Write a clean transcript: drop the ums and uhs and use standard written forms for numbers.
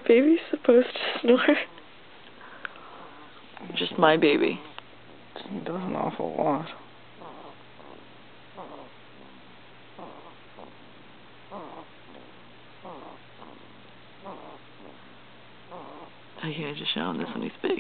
baby supposed to snore? Just my baby. He does an awful lot. Oh yeah, just showing this when he's big.